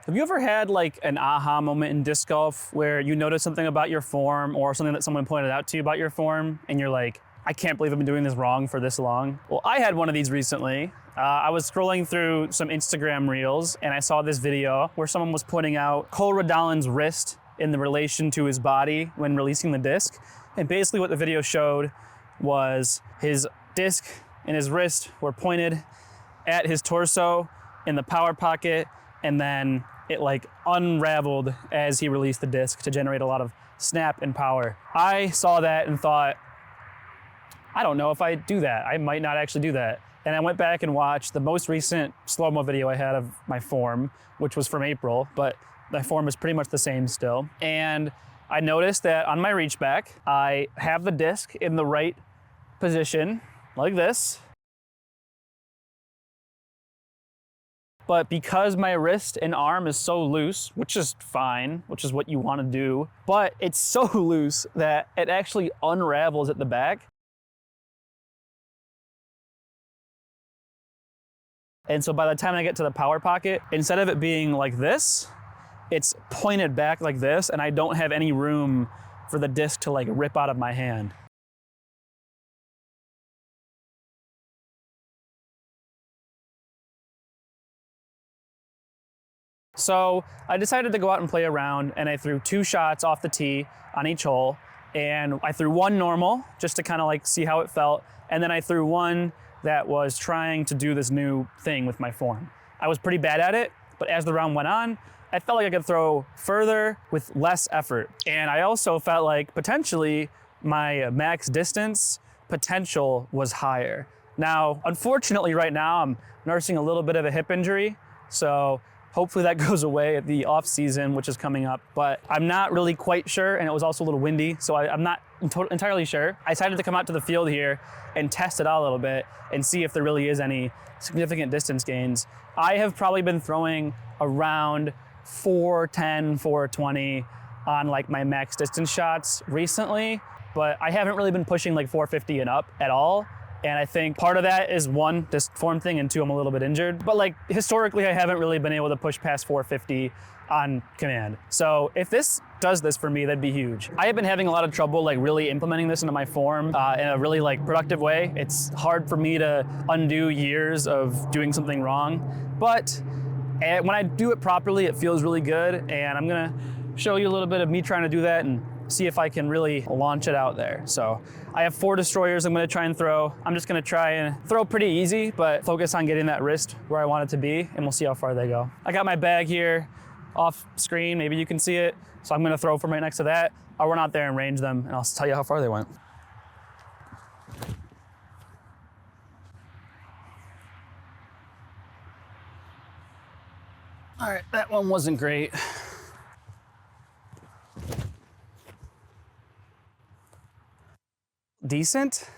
Have you ever had like an aha moment in disc golf where you notice something about your form or something that someone pointed out to you about your form and you're like, I can't believe I've been doing this wrong for this long? Well, I had one of these recently. I was scrolling through some Instagram reels and I saw this video where someone was pointing out Cole Redollin's wrist in the relation to his body when releasing the disc. And basically what the video showed was his disc and his wrist were pointed at his torso in the power pocket, and then it like unraveled as he released the disc to generate a lot of snap and power. I saw that and thought, I don't know if I do that. I might not actually do that. And I went back and watched the most recent slow-mo video I had of my form, which was from April, but my form is pretty much the same still. And I noticed that on my reach back, I have the disc in the right position, like this. But because my wrist and arm is so loose, which is fine, which is what you want to do, but it's so loose that it actually unravels at the back. And so by the time I get to the power pocket, instead of it being like this, it's pointed back like this, and I don't have any room for the disc to like rip out of my hand. So I decided to go out and play around, and I threw 2 shots off the tee on each hole, and I threw one normal just to kind of like see how it felt, and then I threw one that was trying to do this new thing with my form. I was pretty bad at it, but as the round went on, I felt like I could throw further with less effort. And I also felt like potentially my max distance potential was higher. Now, unfortunately right now I'm nursing a little bit of a hip injury, so hopefully that goes away at the off season, which is coming up, but I'm not really quite sure, and it was also a little windy, so I'm not entirely sure. I decided to come out to the field here and test it out a little bit and see if there really is any significant distance gains. I have probably been throwing around 410, 420 on like my max distance shots recently, but I haven't really been pushing like 450 and up at all. And I think part of that is 1, this form thing, and 2, I'm a little bit injured. But like historically, I haven't really been able to push past 450 on command. So if this does this for me, that'd be huge. I have been having a lot of trouble like really implementing this into my form in a really like productive way. It's hard for me to undo years of doing something wrong, but when I do it properly, it feels really good. And I'm gonna show you a little bit of me trying to do that and see if I can really launch it out there. So I have 4 destroyers I'm gonna try and throw. I'm just gonna try and throw pretty easy, but focus on getting that wrist where I want it to be, and we'll see how far they go. I got my bag here off screen, maybe you can see it. So I'm gonna throw from right next to that. I'll run out there and range them, and I'll tell you how far they went. All right, that one wasn't great. Decent.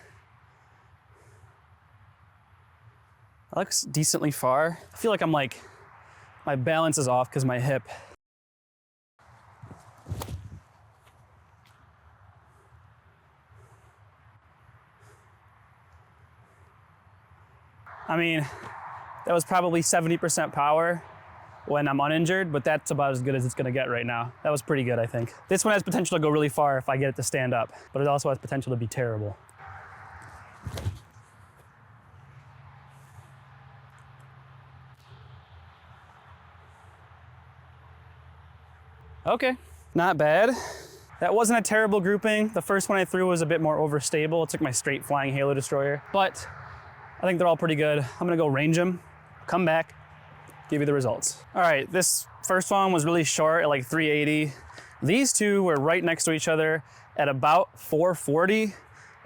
That looks decently far. I feel like I'm like, my balance is off because my hip. I mean, that was probably 70% power when I'm uninjured, but that's about as good as it's gonna get right now. That was pretty good, I think. This one has potential to go really far if I get it to stand up, but it also has potential to be terrible. Okay, not bad. That wasn't a terrible grouping. The first one I threw was a bit more overstable. It took my straight flying Halo Destroyer, but I think they're all pretty good. I'm gonna go range them, come back, give you the results. All right, this first one was really short at like 380. These two were right next to each other at about 440,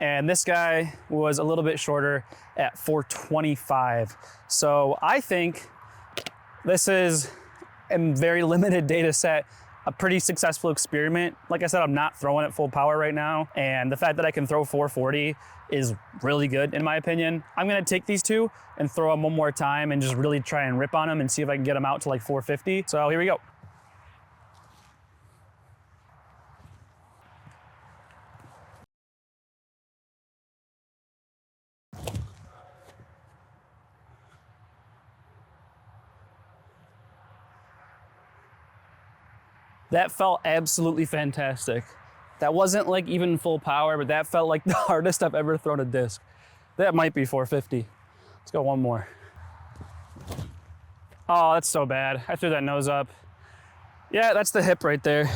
and this guy was a little bit shorter at 425. So I think this is a very limited data set, a pretty successful experiment. Like I said, I'm not throwing at full power right now, and the fact that I can throw 440 is really good in my opinion. I'm gonna take these two and throw them one more time and just really try and rip on them and see if I can get them out to like 450. So here we go. That felt absolutely fantastic. That wasn't like even full power, but that felt like the hardest I've ever thrown a disc. That might be 450. Let's go one more. Oh, that's so bad. I threw that nose up. Yeah, that's the hip right there.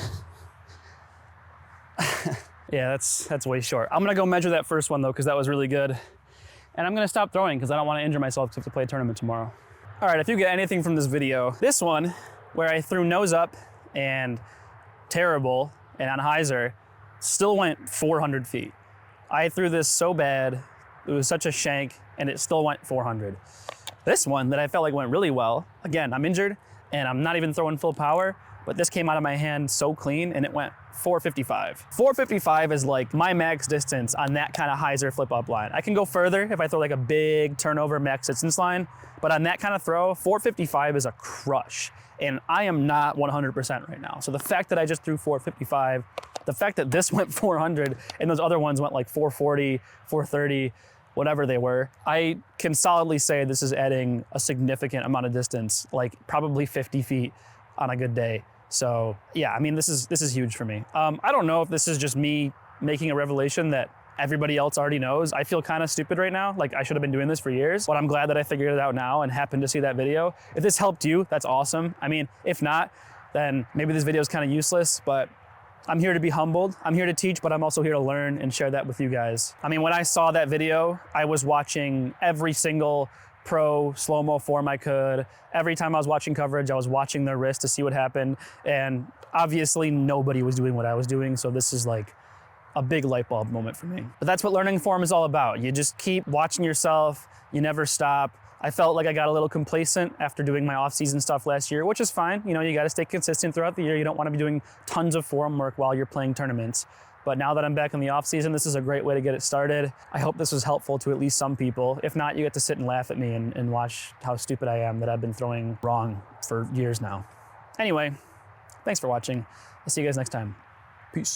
Yeah, that's way short. I'm gonna go measure that first one though, because that was really good. And I'm gonna stop throwing because I don't want to injure myself because I have to play a tournament tomorrow. All right, if you get anything from this video, this one, where I threw nose up and terrible and on hyzer, still went 400 feet. I threw this so bad, it was such a shank, and it still went 400. This one that I felt like went really well, again, I'm injured and I'm not even throwing full power, but this came out of my hand so clean and it went 455. 455 is like my max distance on that kind of hyzer flip up line. I can go further if I throw like a big turnover max distance line, but on that kind of throw, 455 is a crush. And I am not 100% right now. So the fact that I just threw 455, the fact that this went 400 and those other ones went like 440, 430, whatever they were, I can solidly say this is adding a significant amount of distance, like probably 50 feet on a good day. So yeah, I mean, this is huge for me. I don't know if this is just me making a revelation that everybody else already knows. I feel kind of stupid right now. Like I should have been doing this for years, but I'm glad that I figured it out now and happened to see that video. If this helped you, that's awesome. I mean, if not, then maybe this video is kind of useless, but I'm here to be humbled. I'm here to teach, but I'm also here to learn and share that with you guys. I mean, when I saw that video, I was watching every single pro slow-mo form I could. Every time I was watching coverage, I was watching their wrist to see what happened. And obviously nobody was doing what I was doing. So this is like a big light bulb moment for me. But that's what learning form is all about. You just keep watching yourself. You never stop. I felt like I got a little complacent after doing my off-season stuff last year, which is fine. You know, you got to stay consistent throughout the year. You don't want to be doing tons of form work while you're playing tournaments. But now that I'm back in the off-season, this is a great way to get it started. I hope this was helpful to at least some people. If not, you get to sit and laugh at me and watch how stupid I am that I've been throwing wrong for years now. Anyway, thanks for watching. I'll see you guys next time. Peace.